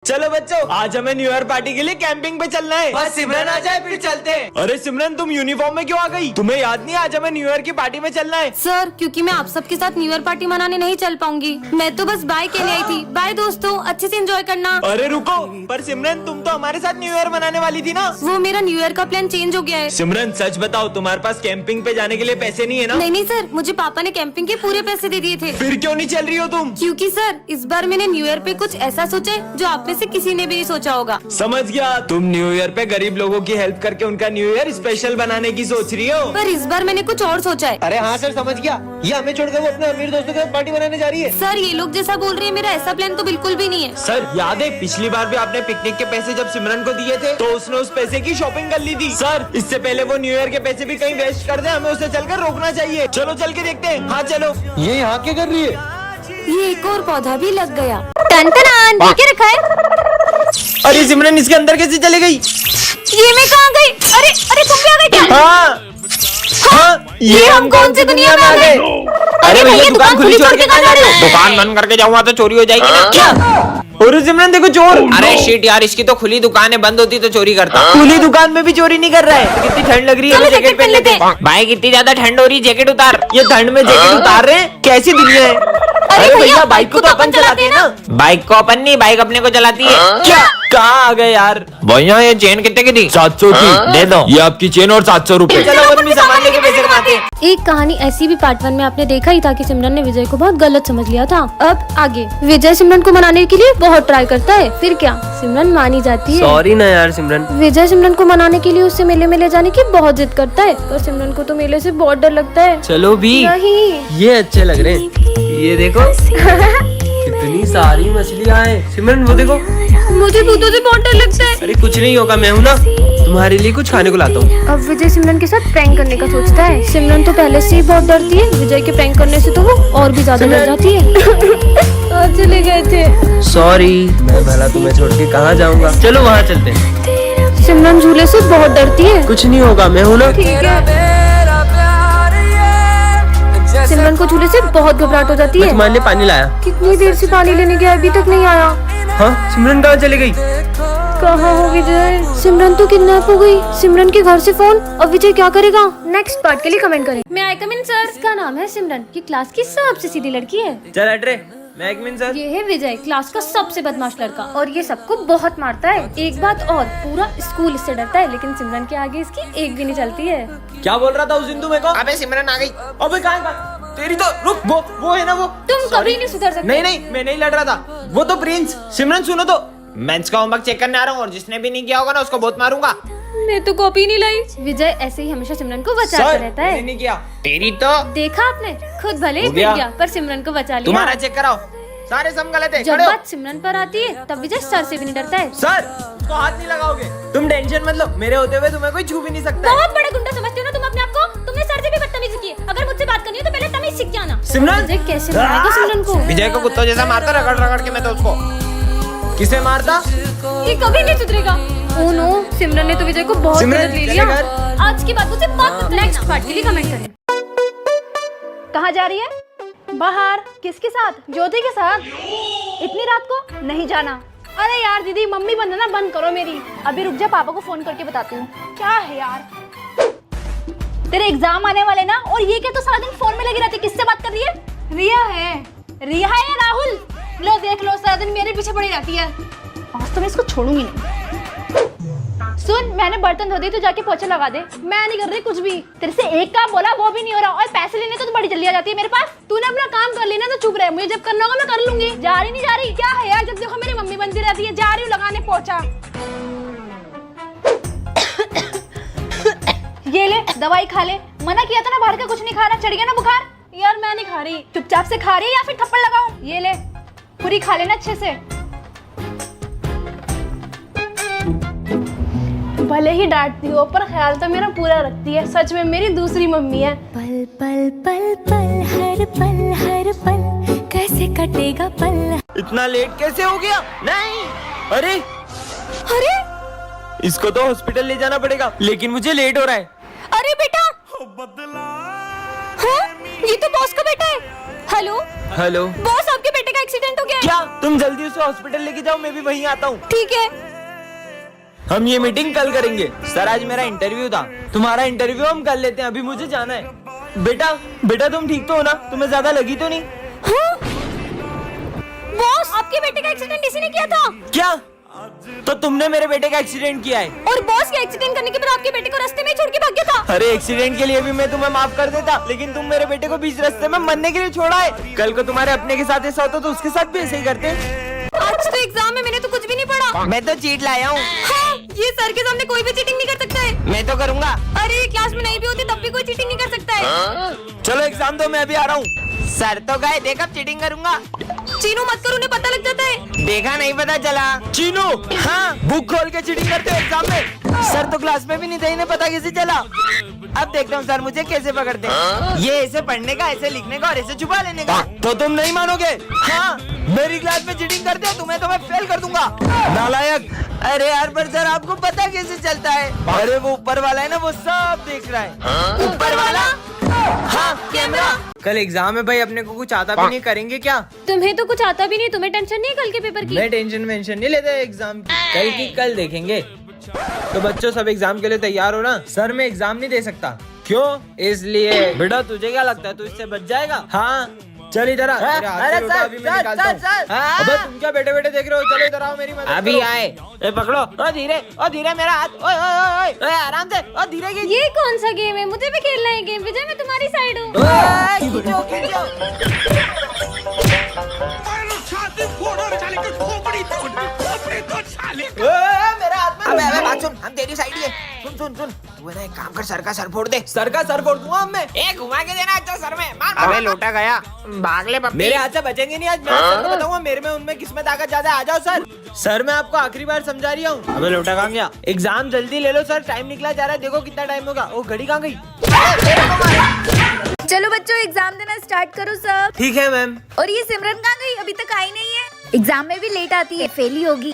चलो बच्चों, आज हमें न्यू ईयर पार्टी के लिए कैंपिंग पे चलना है। बस सिमरन आ जाए फिर चलते हैं। अरे सिमरन, तुम यूनिफॉर्म में क्यों आ गई? तुम्हें याद नहीं आज हमें न्यू ईयर की पार्टी में चलना है? सर, क्योंकि मैं आप सबके साथ न्यू ईयर पार्टी मनाने नहीं चल पाऊंगी। मैं तो बस बाय के लिए आई थी। बाय दोस्तों, अच्छे से एंजॉय करना। अरे रुको, पर सिमरन तुम तो हमारे साथ न्यू ईयर मनाने वाली थी ना? वो मेरा न्यू ईयर का प्लान चेंज हो गया है। सिमरन सच बताओ, तुम्हारे पास कैंपिंग पे जाने के लिए पैसे नहीं है ना? नहीं सर, मुझे पापा ने कैंपिंग के पूरे पैसे दे दिए थे। फिर क्यों नहीं चल रही हो तुम? क्योंकि सर, इस बार मैंने न्यू ईयर पे कुछ ऐसा सोचा है जो आप में से किसी ने भी नहीं सोचा होगा। समझ गया, तुम न्यू ईयर पे गरीब लोगों की हेल्प करके उनका न्यू ईयर स्पेशल बनाने की सोच रही हो। पर इस बार मैंने कुछ और सोचा है। अरे हाँ सर, समझ गया। ये हमें छोड़कर वो अपने अमीर दोस्तों के साथ पार्टी बनाने जा रही है। सर, ये लोग जैसा बोल रहे हैं, मेरा ऐसा प्लान तो बिल्कुल भी नहीं है। सर याद है पिछली बार भी आपने पिकनिक के पैसे जब सिमरन को दिए थे तो उसने उस पैसे की शॉपिंग कर ली थी। सर इससे पहले वो न्यू ईयर के पैसे भी कहीं वेस्ट कर दे, हमें उसे चलकर रोकना चाहिए। चलो चल के देखते हैं। हाँ चलो। ये यहाँ क्या कर रही है? ये एक और पौधा भी लग गया। टन देखे रखा है। अरे सिमरन, इसके अंदर कैसे चले गई? ये मैं कहाँ गई? अरे तुम भी आ गई क्या? हाँ, ये हम कौन सी दुनिया में आ गए? अरे भैया, दुकान खुली छोड़ के कहाँ जा रहे हो? दुकान बंद करके जाऊंगा तो चोरी हो जाएगी ना। क्या? अरे सिमरन देखो, चोर। अरे शिट यार, इसकी तो खुली दुकान है, बंद होती तो चोरी करता। खुली दुकान में भी चोरी नहीं कर रहा है। तो कितनी ठंड लग रही है, चलो जैकेट पहन लेते हैं। भाई कितनी ज्यादा ठंड हो रही है, जैकेट उतार। ये ठंड में जैकेट उतार रहे हैं? कैसी दुनिया है? अरे भैया, बाइक को तो अपन चलाते हैं ना। बाइक को अपन नहीं, बाइक अपने को चलाती है। क्या? कहाँ आ गए यार? भैया ये चेन कितने की थी? 700 की। दे दो। ये आपकी चेन और 700 रूपए। चलो अपन भी सामान लेके पैसे कमाते हैं। एक कहानी ऐसी भी पार्ट 1 में आपने देखा ही था कि सिमरन ने विजय को बहुत गलत समझ लिया था। अब आगे विजय सिमरन को मनाने के लिए बहुत ट्राई करता है, फिर क्या सिमरन मानी जाती है। सॉरी ना यार सिमरन। विजय सिमरन को मनाने के लिए उससे मेले में ले जाने की बहुत जिद करता है, पर सिमरन को तो मेले से बहुत डर लगता है। चलो भी, नहीं, ये अच्छे लग रहे हैं। ये देखो कितनी सारी मछलियाँ हैं। सिमरन वो देखो। मुझे भूतों से बहुत डर लगता है। अरे कुछ नहीं होगा, मैं हूँ ना, तुम्हारे लिए कुछ खाने को लाता हूँ। अब विजय सिमरन के साथ प्रैंक करने का सोचता है। सिमरन तो पहले से ही बहुत डरती है, विजय के प्रैंक करने से तो वो और भी ज्यादा डर जाती है। और चले गए थे। सॉरी, मैं भला तुम्हें छोड़ के कहाँ जाऊँगा। चलो वहाँ चलते हैं। सिमरन झूले से बहुत डरती है। कुछ नहीं होगा, मैं हूँ ना। ठीक है। सिमरन को झूले से बहुत घबराहट हो जाती मैं है। तुम्हारे लिए पानी लाया। कितनी देर से पानी लेने गया, अभी तक नहीं आया। हाँ, सिमरन कहाँ चली गई? कहाँ हो विजय? सिमरन तो किडनैप हो गई। सिमरन के घर से फोन। अब विजय क्या करेगा? नेक्स्ट पार्ट के लिए कमेंट करें। मैं आई कम इन सर। इसका नाम है सिमरन, ये क्लास की सबसे सीधी लड़की है। चल हट रे, मैं एक मिनट सर। ये है विजय, क्लास का सबसे बदमाश लड़का, और ये सबको बहुत मारता है। एक बात और, पूरा स्कूल इससे डरता है, लेकिन सिमरन के आगे इसकी एक भी नहीं चलती है। क्या बोल रहा था उस दिन तू मेरे को? अबे सिमरन आ गई। अबे कहाँ? तेरी तो रुक, वो है ना वो। तुम कभी नहीं सुधर सकते। नहीं, मैं नहीं लड़ रहा था, वो तो प्रिंस। सिमरन सुनो तो। मैं इसका होमवर्क चेक करने आ रहा हूँ, और जिसने भी नहीं किया होगा ना उसको बहुत मारूंगा। मैं तो कॉपी नहीं लाई। विजय ऐसे ही हमेशा सिमरन को बचाता रहता मैंने है। नहीं किया। तेरी तो देखा आपने, खुद भले ही हो गया। पिट गया पर सिमरन को बचा लिया। तुम्हारा चेक कराओ, सारे सम गलत है। जब खड़े हो। बात सिमरन पर आती है तब विजय सर से भी नहीं डरता है। सर उसको हाथ नहीं लगाओगे। तुम टेंशन मत लो, मेरे होते हुए तुम्हें कोई छू भी नहीं सकता है। बहुत बड़ा गुंडा समझते हो ना तुम अपने आप को? तुमने सर से भी बदतमीजी की। अगर मुझसे बात करनी है तो पहले तमीज सीख के आना। सिमरन! विजय कैसे मारेगा सिमरन को? विजय को कुत्तों जैसा मारता, रगड़ रगड़ के मैं तो उसको। किसे मारता? ये कभी नहीं सुधरेगा। ओह नो, सिमरन ने तो विजय को बहुत सिमरन, गलत ले लिया। चले घर। आज की बातों से बात। नेक्स्ट पार्ट के लिए कमेंट करें। कहाँ जा रही है? बाहर। किसके साथ? ज्योति के साथ? इतनी रात को नहीं जाना। अरे यार दीदी, मम्मी बंद है ना, बंद करो मेरी। अभी रुक जा, पापा को फोन करके बताती हूँ। क्या है यार, तेरे एग्जाम आने वाले ना, और ये क्या तो सारा दिन फोन में लगी रहती है। किससे बात कर रही है? रिया है। रिया है या राहुल? लो देख लो, सारा दिन मेरे पीछे पड़ी रहती है। आज तो मैं इसको छोड़ूंगी नहीं। सुन, मैंने बर्तन धो दी, तू जाके पोछा लगा दे। मैं नहीं कर रही कुछ भी। तेरे से एक काम बोला वो भी नहीं हो रहा, और पैसे लेने तो तू बड़ी जल्दी आ जाती है मेरे पास। तूने अपना काम कर लेना तो चुप रहे, मुझे जब करना होगा मैं कर लूंगी। जा रही नहीं जा रही? क्या है यार, जब देखो मेरी मम्मी बनती रहती है। जा रही हूँ लगाने पोछा। ये ले दवाई खा ले। मना किया था ना बाहर का कुछ नहीं खाना, चढ़ गया ना बुखार। यार मैं नहीं खा रही। चुपचाप से खा रही है या फिर थप्पड़ लगाऊं? ये ले, पूरी खा लेना अच्छे से। भले ही डांटती हो पर ख्याल तो मेरा पूरा रखती है। सच में मेरी दूसरी मम्मी है। पल पल पल पल हर पल कैसे कटेगा पल। इतना लेट कैसे हो गया? नहीं, अरे इसको तो हॉस्पिटल ले जाना पड़ेगा, लेकिन मुझे लेट हो रहा है। अरे बेटा, हाँ, ये तो बॉस का बेटा है। Hello hello. बॉस, आपके बेटे का एक्सीडेंट हो गया है। क्या? तुम जल्दी उसे हॉस्पिटल लेके जाओ, मैं भी वहीं आता हूँ। ठीक है। हम ये मीटिंग कल करेंगे। सर आज मेरा इंटरव्यू था, तुम्हारा इंटरव्यू हम कर लेते हैं, अभी मुझे जाना है। बेटा बेटा तुम ठीक तो हो ना? तुम्हें ज्यादा लगी तो नहीं? हाँ? बॉस, आपके बेटे का एक्सीडेंट इसी ने किया था। क्या? तो तुमने मेरे बेटे का एक्सीडेंट किया है? और बॉस के एक्सीडेंट करने के बाद आपके बेटे को रास्ते में ही छोड़ के भाग गया था। अरे एक्सीडेंट के लिए भी मैं तुम्हें माफ कर देता, लेकिन तुम मेरे बेटे को बीच रास्ते में मरने के लिए छोड़ा है। कल को तुम्हारे अपने के साथ ऐसा होता तो उसके साथ भी ऐसे ही करते। आज तो एग्जाम है, मैंने तो कुछ भी नहीं पढ़ा। मैं तो चीट लाया हूँ। हाँ, ये सर के सामने कोई भी चीटिंग नहीं कर सकता है। मैं तो करूँगा। अरे क्लास में नहीं भी होती तब भी कोई चीटिंग नहीं कर सकता है। चलो एग्जाम दो, मैं अभी आ रहा हूँ। सर तो गए, देख अब चीटिंग करूंगा। चीनू मत करो, उन्हें पता लग जाता है। देखा नहीं पता चला। चीनू, हाँ बुक खोल के चीटिंग करते हो एग्जाम में। सर तो क्लास में भी नहीं थे, इन्हें पता कैसे चला? अब देखता हूँ सर मुझे कैसे पकड़ते हैं। ये ऐसे पढ़ने का, ऐसे लिखने का और ऐसे छुपा लेने का। तो तुम नहीं मानोगे? हाँ मेरी क्लास में चीटिंग करते हो तुम्हें तो मैं फेल कर दूंगा, नालायक। अरे यार पर सर आपको पता कैसे चलता है? अरे वो ऊपर वाला है ना, वो सब देख रहा है। ऊपर वाला? हाँ कैमरा। कल एग्जाम है भाई, अपने को कुछ आता भी नहीं, करेंगे क्या? तुम्हें तो कुछ आता भी नहीं, तुम्हें टेंशन नहीं है कल के पेपर की? मैं टेंशन नहीं लेता एग्जाम की, कल की कल देखेंगे। तो बच्चों सब एग्जाम के लिए तैयार हो ना? सर मैं एग्जाम नहीं दे सकता। क्यों? इसलिए। बेटा तुझे क्या लगता है तू इससे बच जाएगा? हाँ चल इधर आ। अरे सर अभी मैं निकालता हूँ। अबे तुम क्या बेटे बेटे देख रहे हो? चलो इधर आओ, मेरी मदद अभी करो। आए। ए पकड़ो। ओ धीरे मेरा हाथ। ओए ओए ओए आराम से। ओ धीरे की। ये कौन सा गेम है? मुझे भी खेलना है गेम। विजय मैं तुम्हारी साइड हूँ। मेरा हाथ में। अबे बात सुन, हम तेरी साइड ही है। सुन तू है ना एक काम कर, सर का सर फोड़ दे। सर का सर फोड़ दूंगा मैं। ए घुमा के देना अच्छा सर में। मार। अबे लोटा गया, भाग ले पप्पी। मेरे हाथ से बचेंगे नहीं आज। मैं सर को बताऊंगा मेरे में उनमें किसमें ताकत ज्यादा। आ जाओ सर। सर मैं आपको आखिरी बार समझा रही हूँ। अबे लोटा कहाँ गया? एग्जाम जल्दी ले लो सर, टाइम निकला जा रहा है। देखो कितना टाइम होगा। वो घड़ी कहाँ गई? चलो बच्चों एग्जाम देना स्टार्ट करो सब। ठीक है मैम। और ये सिमरन कहाँ गई? अभी तक आई नहीं है। एग्जाम में भी लेट आती है, फेल ही होगी।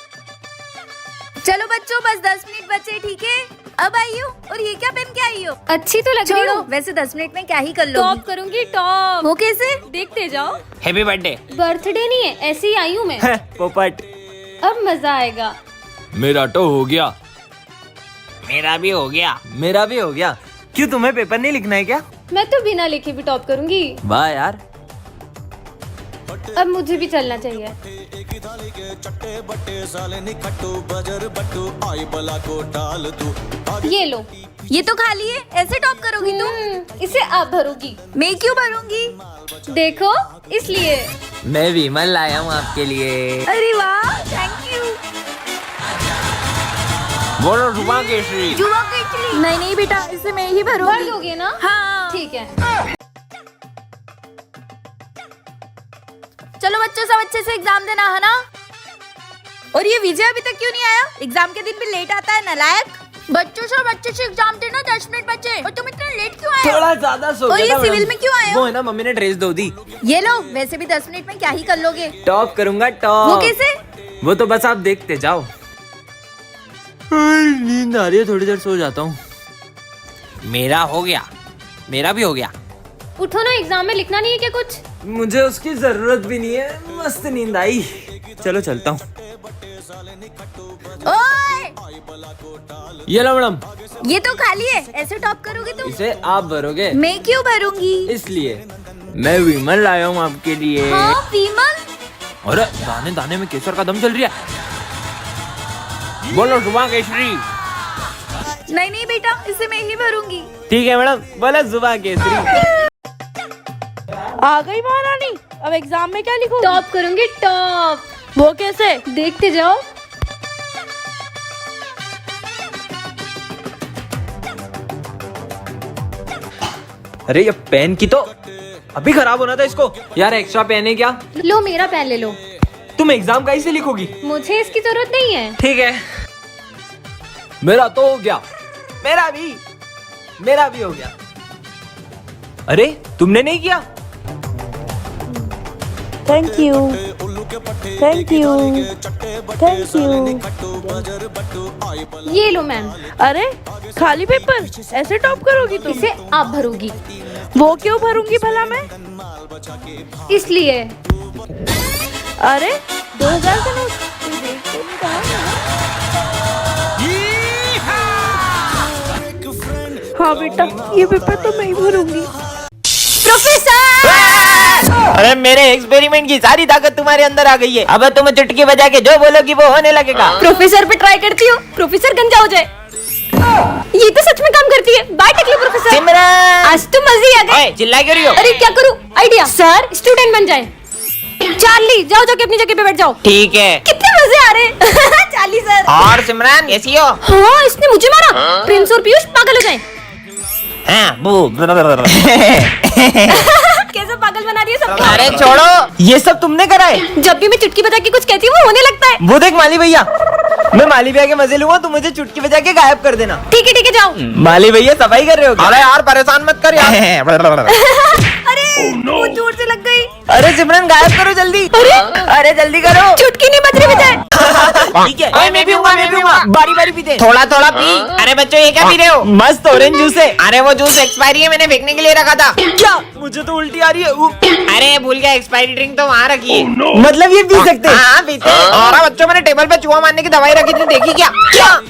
चलो बच्चों बस 10 मिनट बचे, ठीक है? अब आई हो। और ये क्या पहन के आई हो? अच्छी तो लग रही छोड़ो, हो। वैसे 10 मिनट में क्या ही कर लो। टॉप करूंगी टॉप। वो कैसे? देखते जाओ। Happy birthday. बर्थडे नहीं है, ऐसे ही आई हूँ मैं। पोपट। अब मजा आएगा। मेरा तो हो गया। मेरा भी हो गया। मेरा भी हो गया। क्यों तुम्हें पेपर नहीं लिखना है क्या? मैं तो बिना लिखे भी टॉप करूंगी। वाह यार। अब मुझे भी चलना चाहिए। ये लो। ये तो खाली है, ऐसे टॉप करोगी तुम? इसे आप भरोगी। मैं क्यों भरूंगी? देखो इसलिए। मैं विमल लाया हूँ आपके लिए। अरे वाह, थैंक यू। बोलो जुबा केसरी। जुआ केसरी। नहीं बेटा, इसे मैं ही भर भरूंगी। दोगे ना? हाँ ठीक है। चलो बच्चों सब अच्छे से एग्जाम देना है ना? और ये विजय अभी तक क्यों नहीं आया? एग्जाम के दिन भी लेट आता है, नालायक। बच्चों सब अच्छे से एग्जाम देना, 10 मिनट बचे। और तुम इतना लेट क्यों आए? थोड़ा ज्यादा सो और गया ये था सिविल मैडम। में क्यों आए हो? वो है ना मम्मी ने ड्रेस धो दी। ये लो, वैसे भी 10 मिनट में क्या ही कर लोगे? टॉप करूंगा टॉप। वो कैसे? वो तो बस आप देखते जाओ। नींद आ रही है, थोड़ी देर सो जाता हूँ। मेरा हो गया। मेरा भी हो गया। उठो ना, एग्जाम में लिखना नहीं है क्या कुछ? मुझे उसकी जरूरत भी नहीं है, मस्त नींद आई। चलो चलता हूँ। ओए! ये लो मैडम। ये तो खाली है, ऐसे टॉप करोगे तुम? इसे आप भरोगे। मैं क्यों भरूंगी? इसलिए मैं विमल लाया हूँ आपके लिए। हाँ विमल। अरे दाने दाने में केसर का दम चल रही है। बोलो जुबा केसरी। नहीं बेटा, इसे मैं ही भरूंगी। ठीक है मैडम, बोलो जुबा केसरी। आ गई महारानी। अब एग्जाम में क्या लिखूं? टॉप करूंगी टॉप। वो कैसे? देखते जाओ। अरे ये पेन की तो अभी खराब होना था इसको। यार एक्स्ट्रा पेन है क्या? लो मेरा पेन ले लो। तुम एग्जाम कैसे लिखोगी? मुझे इसकी जरूरत नहीं है। ठीक है। मेरा तो हो गया। मेरा भी हो गया। अरे तुमने नहीं किया? Thank you. ये लो मैम। अरे खाली पेपर, ऐसे टॉप करोगी तुम? इसे आप भरोगी। वो क्यों भरूंगी भला मैं? इसलिए। अरे 2000 का नोट कोई देख तो नहीं रहा। हाँ बेटा, ये पेपर तो मैं ही भरूंगी। प्रोफेसर! अरे मेरे एक्सपेरिमेंट की सारी ताकत तुम्हारे अंदर आ गई है। अब तुम चुटकी बजा के जो बोलोगी वो होने लगेगा। प्रोफेसर पे ट्राई करती हूँ, प्रोफेसर गंजा हो जाए। ये तो सच में काम करती है। बाय टकली प्रोफेसर। सिमरन! आज तो मजे ही आ गए। ओए, चिल्ला क्यों रही हो? अरे क्या करूँ? आइडिया। सर स्टूडेंट बन जाए। चार्ली जाओ जाके अपनी जगह पे बैठ जाओ। ठीक है। कितने मजे आ रहे हैं। Charlie sir. और सिमरन कैसी हो? हाँ इसने मुझे मारा। प्रिंस और पीयूष पागल हो जाए। हाँ, कैसे पागल बना दिए सबको। अरे छोड़ो, ये सब तुमने करा है। जब भी मैं चुटकी बजा के कुछ कहती हूँ वो होने लगता है। वो देख माली भैया, मैं माली भैया के मजे लूंगा, तुम मुझे चुटकी बजा के गायब कर देना। ठीक है जाओ। माली भैया सफाई कर रहे हो क्या? अरे यार परेशान मत कर यार। अरे वो जोर से लग गई। अरे सिमरन गायब करो जल्दी। अरे जल्दी करो। चुटकी नहीं बज रही बजाए। ठीक है। ओए, मैं भी हूँगा। बारी बारी पीते। थोड़ा थोड़ा पी। अरे बच्चों ये क्या पी रहे हो? मस्त ऑरेंज जूस है। अरे वो जूस एक्सपायरी है, मैंने फेंकने के लिए रखा था। क्या? मुझे तो उल्टी आ रही है। अरे भूल गया, एक्सपायरी ड्रिंक तो वहाँ रखी है। मतलब ये पी सकते हैं? हाँ पीते हैं। और बच्चों मैंने टेबल पे चूहा मारने की दवाई रखी थी, देखी क्या?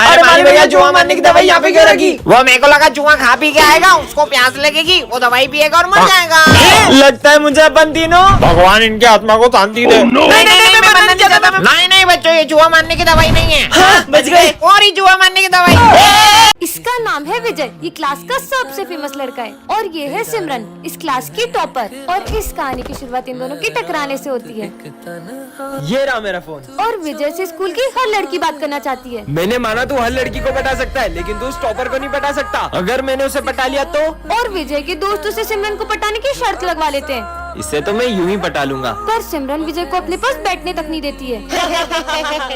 अरे माली भैया चूहा मारने की दवाई यहाँ पे क्यों रखी? वो मेरे को लगा चूहा खा पी के आएगा, उसको प्यास लगेगी, वो दवाई पिएगा और मर जाएगा। लगता है मुझे अपन तीनों। भगवान इनके आत्मा को शांति दे। नहीं बच्चों, ये चूहा मारने की दवाई नहीं है। हाँ, बच गए। और ही चूहा मारने की दवाई। इसका नाम है विजय। ये क्लास का सबसे फेमस लड़का है। और ये है सिमरन, इस क्लास की टॉपर। और इस कहानी की शुरुआत इन दोनों की टकराने से होती है। ये रहा मेरा फोन। और विजय से स्कूल की हर लड़की बात करना चाहती है। मैंने माना तू हर लड़की को पटा सकता है, लेकिन तू उस टॉपर को नहीं पटा सकता। अगर मैंने उसे पटा लिया तो? और विजय के दोस्त उसे सिमरन को पटाने की शर्त लगवा लेते हैं। इससे तो मैं यूं ही पटा लूंगा। पर सिमरन विजय को अपने पास बैठने तक नहीं देती है।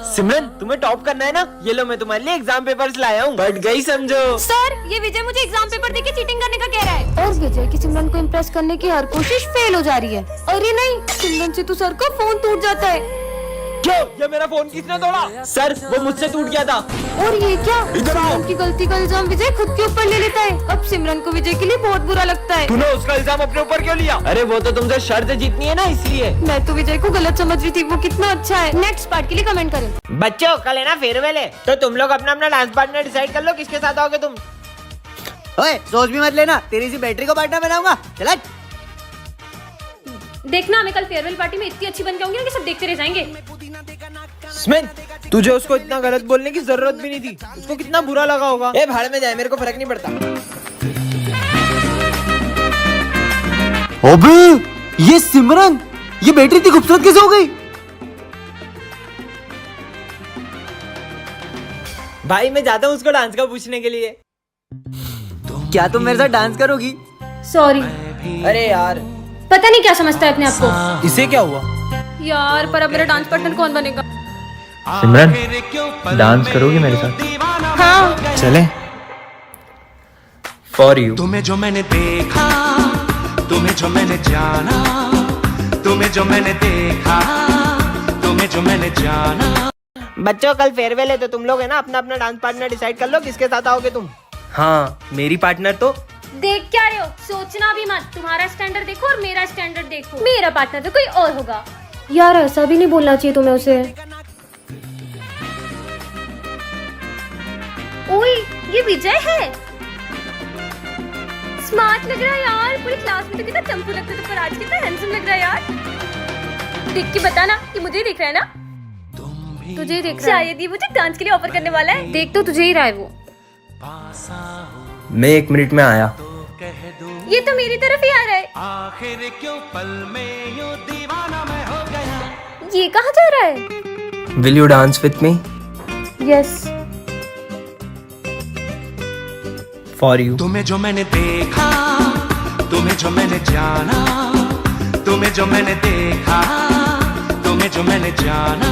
सिमरन तुम्हें टॉप करना है ना? ये लो मैं तुम्हारे लिए एग्जाम पेपर्स लाया हूँ। बट गई समझो। सर ये विजय मुझे एग्जाम पेपर देके चीटिंग करने का कह रहा है। और विजय की सिमरन को इम्प्रेस करने की हर कोशिश फेल हो जा रही है। अरे नहीं, सिमरन से तो सर का फोन टूट जाता है। क्यों? ये मेरा फोन किसने तोड़ा? सर वो मुझसे टूट गया था। और ये क्या? इधर आओ। सिमरन की गलती का इल्जाम विजय खुद के ऊपर ले लेता है। अब सिमरन को विजय के लिए बहुत बुरा लगता है। तूने उसका इल्जाम अपने ऊपर क्यों लिया? अरे वो तो तुमसे शर्त जीतनी है ना, इसलिए। मैं तो विजय को गलत समझ रही थी, वो कितना अच्छा है। नेक्स्ट पार्ट के लिए कमेंट करें। बच्चों कल है ना फेयरवेल है, तो तुम लोग अपना अपना डांस पार्टनर डिसाइड कर लो, किसके साथ आओगे तुम। ओए सोच भी मत लेना, तेरी सी बैटरी को पार्टनर बनाऊंगा। चला देखना मैं कल फेयरवेल पार्टी में इतनी अच्छी बन के आऊंगी ना कि सब देखते रह जाएंगे। स्मिथ, तुझे उसको इतना गलत बोलने की जरूरत भी नहीं थी। उसको कितना बुरा लगा होगा। ए भाड़ में जाए, मेरे को फर्क नहीं पड़ता। अबे ये सिमरन, ये बैटरी इतनी खूबसूरत कैसे हो गई? भाई मैं जाता हूँ उसको डांस का पूछने के लिए। क्या तुम मेरे साथ डांस करोगी? सॉरी। अरे यार पता नहीं क्या समझता है अपने आप को। इसे क्या हुआ? यार पर अब मेरा डांस पार्टनर कौन बनेगा? सिमरन डांस करोगी मेरे साथ? हाँ चले। For you. तुम्हें जो मैंने देखा, तुम्हें जो मैंने जाना, तुम्हें जो मैंने देखा, तुम्हें जो मैंने जाना। बच्चों कल फेयरवेल है, तो तुम लोग है ना अपना अपना डांस पार्टनर डिसाइड कर लो, किसके साथ आओगे तुम। हाँ मेरी पार्टनर तो देख क्या रहे हो, सोचना भी मत। तुम्हारा स्टैंडर्ड देखो और मेरा स्टैंडर्ड देखो। मेरा पार्टनर तो कोई और होगा। यार ऐसा भी नहीं बोलना चाहिए तुम्हें उसे। ओए ये विजय है। स्मार्ट लग रहा है यार, पूरी क्लास में तो कितना चंपू लगता था, पर आज कितना हैंडसम लग रहा है यार। देख के बताना कि मुझे ही देख रहा है ना? तुझे ही देख रहा है। शायद ये मुझे डांस के लिए ऑफर करने वाला है। देख तो तुझे ही रहा है वो। मैं 1 मिनट में आया। ये तो मेरी तरफ ही आ रहा है। आखिर क्यों पल में यूं दीवाना मैं हो गया। ये कहाँ जा रहा है? Will you dance with me? Yes. For you. तुम्हें जो मैंने देखा, तुम्हें जो मैंने जाना, तुम्हें जो मैंने देखा, तुम्हें जो मैंने जाना।